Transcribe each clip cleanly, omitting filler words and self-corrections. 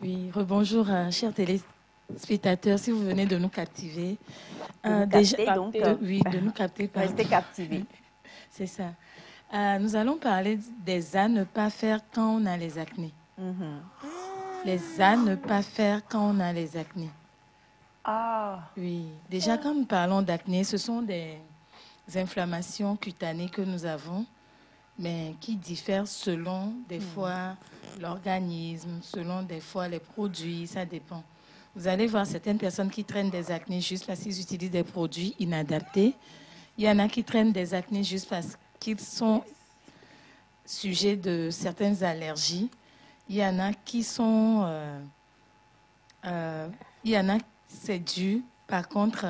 Oui, rebonjour, chers téléspectateurs, si vous venez de nous captiver. De nous capter. Restez captivés. C'est ça. Nous allons parler des à ne pas faire quand on a les acnés. Les à ne pas faire quand on a les acnés. Ah. Oui, déjà quand nous parlons d'acné, ce sont des inflammations cutanées que nous avons, mais qui diffèrent selon des fois l'organisme, selon des fois les produits, ça dépend. Vous allez voir certaines personnes qui traînent des acnés juste parce qu'ils utilisent des produits inadaptés. Il y en a qui traînent des acnés juste parce qu'ils sont sujets de certaines allergies. Il y en a qui sont... il y en a, c'est dû, par contre,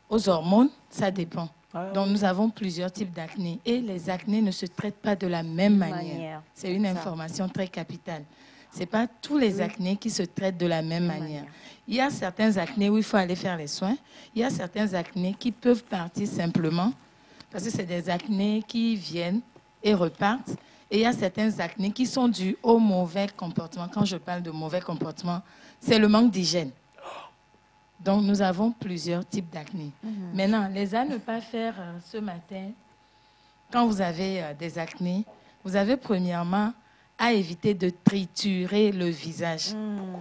aux hormones, ça dépend. Donc, nous avons plusieurs types d'acné. Et les acnés ne se traitent pas de la même manière. C'est une information très capitale. Ce n'est pas tous les acnés qui se traitent de la même manière. Il y a certains acnés où il faut aller faire les soins. Il y a certains acnés qui peuvent partir simplement parce que c'est des acnés qui viennent et repartent. Et il y a certains acnés qui sont dus au mauvais comportement. Quand je parle de mauvais comportement, c'est le manque d'hygiène. Donc, nous avons plusieurs types d'acné. Maintenant, les à ne pas faire ce matin, quand vous avez des acnés, vous avez premièrement à éviter de triturer le visage.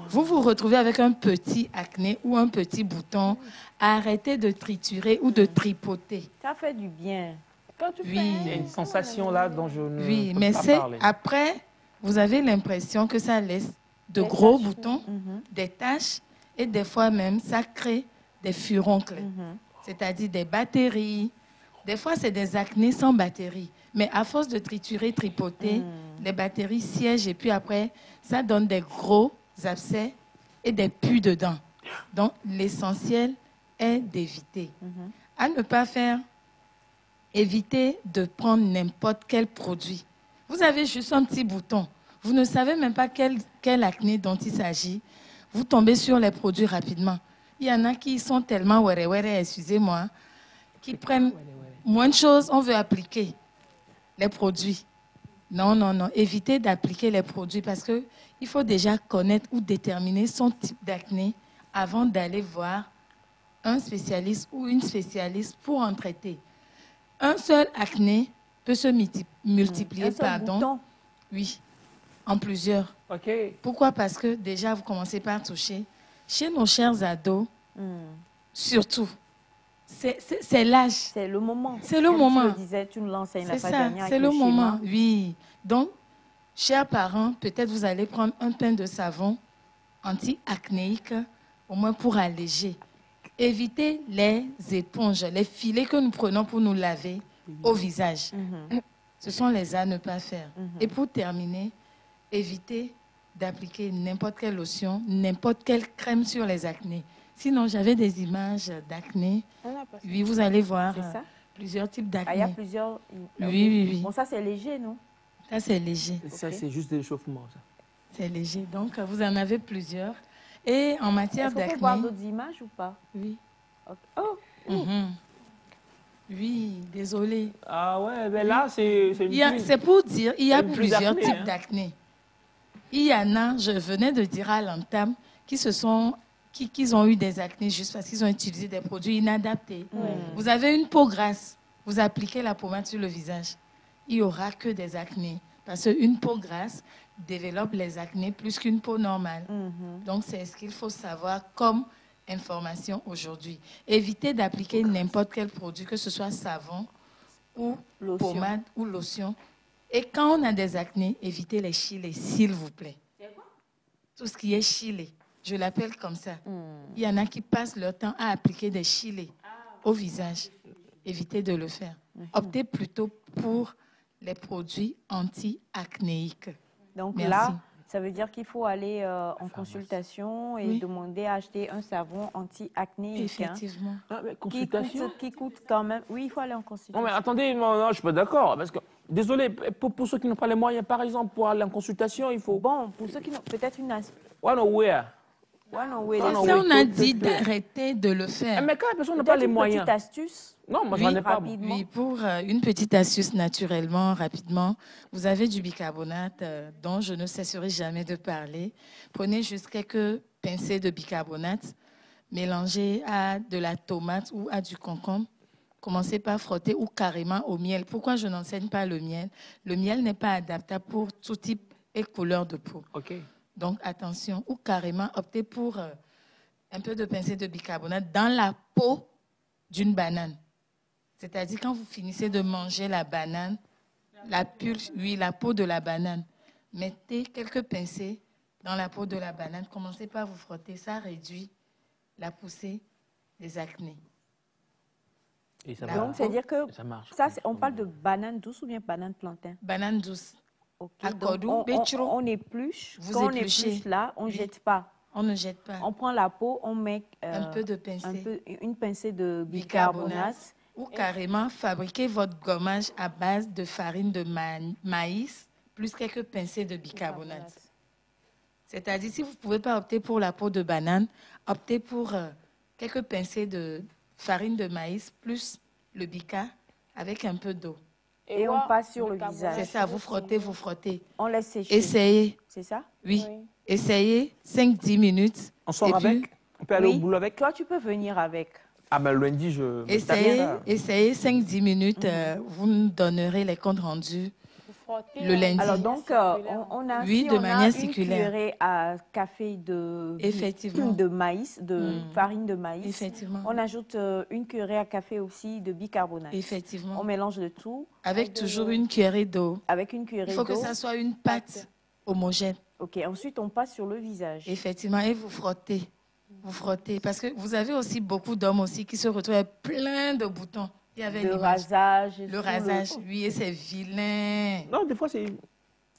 Vous vous retrouvez avec un petit acné ou un petit bouton, arrêtez de triturer ou de tripoter. Ça fait du bien. Quand tu fais, il y a une sensation là dont je ne peux mais pas c'est parler. après, vous avez l'impression que ça laisse de gros boutons, des taches, et des fois même, ça crée des furoncles, c'est-à-dire des bactéries. Des fois, c'est des acnés sans batterie. Mais à force de triturer, tripoter, les bactéries siègent et puis après, ça donne des gros abcès et des pus dedans. Donc, l'essentiel est d'éviter. À ne pas faire, évitez de prendre n'importe quel produit. Vous avez juste un petit bouton. Vous ne savez même pas quel acné dont il s'agit. Vous tombez sur les produits rapidement. Il y en a qui sont tellement excusez-moi, qui prennent moins de choses, on veut appliquer les produits. Non, non, non. Évitez d'appliquer les produits parce qu'il faut déjà connaître ou déterminer son type d'acné avant d'aller voir un spécialiste ou une spécialiste pour en traiter. Un seul acné peut se multiplier, Bouton. Oui, en plusieurs. Pourquoi? Parce que déjà, vous commencez par toucher. Chez nos chers ados, surtout, c'est l'âge. C'est le moment. C'est le moment. Tu le disais, tu nous l'enseignes la fois dernière. C'est le moment, oui. Donc, chers parents, peut-être vous allez prendre un pain de savon anti-acnéique, au moins pour alléger. Évitez les éponges, les filets que nous prenons pour nous laver au visage. Ce sont les à ne pas faire. Et pour terminer, évitez d'appliquer n'importe quelle lotion, n'importe quelle crème sur les acnés. Sinon, j'avais des images d'acné. Oui, vous allez voir plusieurs types d'acné. Il y a plusieurs... Oui. Bon, ça, c'est léger, non? Ça, c'est léger. Ça, c'est juste de l'échauffement. C'est léger. Donc, vous en avez plusieurs. Et en matière d'acné... Est-ce qu'on peut voir d'autres images ou pas? Oui. Oh! Oui, désolé. Ah ouais, mais là, c'est pour dire, il y a plusieurs types d'acné. Il y en a, je venais de dire à l'entame, qui ont eu des acnés juste parce qu'ils ont utilisé des produits inadaptés. Vous avez une peau grasse, vous appliquez la pommade sur le visage, il n'y aura que des acnés. Parce qu'une peau grasse développe les acnés plus qu'une peau normale. Donc, c'est ce qu'il faut savoir comme information aujourd'hui. Évitez d'appliquer n'importe quel produit, que ce soit savon ou pommade ou lotion. Et quand on a des acnés, évitez les chilés, s'il vous plaît. Tout ce qui est chilé, je l'appelle comme ça. Il y en a qui passent leur temps à appliquer des chilés au visage. Évitez de le faire. Optez plutôt pour les produits anti-acnéiques. Donc là, ça veut dire qu'il faut aller en consultation et demander à acheter un savon anti-acnéique. Effectivement. Consultation qui coûte quand même... Oui, il faut aller en consultation. Non, mais attendez, non, je ne suis pas d'accord. Parce que, désolé, pour ceux qui n'ont pas les moyens, par exemple, pour aller en consultation, il faut... Bon, pour ceux qui n'ont peut-être une... One aware. On a dit d'arrêter de le faire. Mais quand la personne n'a pas les moyens... Une petite astuce. Non, moi, je Oui, n'en ai pas. rapidement. Oui, pour une petite astuce naturellement, rapidement, vous avez du bicarbonate dont je ne cesserai jamais de parler. Prenez juste quelques pincées de bicarbonate, mélangez à de la tomate ou à du concombre. Commencez par frotter ou carrément au miel. Pourquoi je n'enseigne pas le miel? Le miel n'est pas adaptable pour tout type et couleur de peau. OK. Donc attention, ou carrément optez pour un peu de pincée de bicarbonate dans la peau d'une banane. C'est-à-dire quand vous finissez de manger la banane, la pulpe, oui, la peau de la banane, mettez quelques pincées dans la peau de la banane. Commencez par vous frotter. Ça réduit la poussée des acnés. Et ça Donc, c'est-à-dire que ça marche. ça, on parle de banane douce ou bien banane plantain? Banane douce. Ok, donc Accordo, bétro. on épluche. Vous Quand on épluchez. épluche là, on ne Oui. jette pas. On ne jette pas. On prend la peau, on met Un peu de pincée. une pincée de Bicarbonate. bicarbonate. Ou carrément fabriquer votre gommage à base de farine de maïs plus quelques pincées de bicarbonate. C'est-à-dire, si vous ne pouvez pas opter pour la peau de banane, optez pour quelques pincées de farine de maïs plus le bica avec un peu d'eau. Et on passe sur le visage. C'est ça, vous frottez, vous frottez. On laisse sécher. Essayez, C'est ça? oui. Essayez 5-10 minutes. On sort Et puis, avec? On peut aller Oui. au boulot avec? Toi, tu peux venir avec. Ah, ben lundi, je... Essayez 5-10 minutes. Vous nous donnerez les comptes rendus le lundi. Alors donc, on a, Oui, si de on manière a circulaire. une cuillerée à café Effectivement. de maïs, de farine de maïs. Effectivement. On ajoute une cuillerée à café aussi de bicarbonate. Effectivement. On mélange le tout. Avec toujours une cuillerée d'eau. Avec une cuillerée Il d'eau. faut que ça soit une pâte homogène. Ok, ensuite on passe sur le visage. Effectivement, et vous frottez. Vous frottez. Parce que vous avez aussi beaucoup d'hommes aussi qui se retrouvent avec plein de boutons. Il y avait Le l'image. rasage. Le rasage, oui, et c'est vilain. Non, des fois, c'est...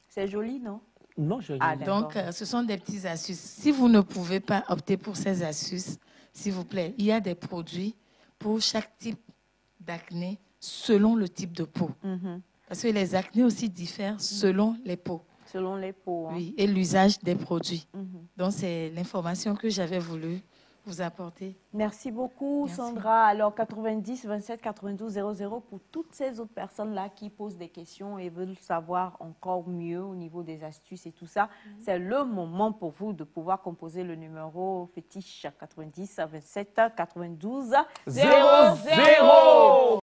C'est joli, non? Non, je... Ah, d'accord. Donc, ce sont des petites astuces. Si vous ne pouvez pas opter pour ces astuces, s'il vous plaît, il y a des produits pour chaque type d'acné selon le type de peau. Parce que les acnés aussi diffèrent selon les peaux. Selon les peaux. Hein. Oui, et l'usage des produits. Donc, c'est l'information que j'avais voulu vous apporter. Merci beaucoup, Merci. Sandra. Alors, 90 27 92 00 pour toutes ces autres personnes-là qui posent des questions et veulent savoir encore mieux au niveau des astuces et tout ça. C'est le moment pour vous de pouvoir composer le numéro fétiche 90 27 92 00.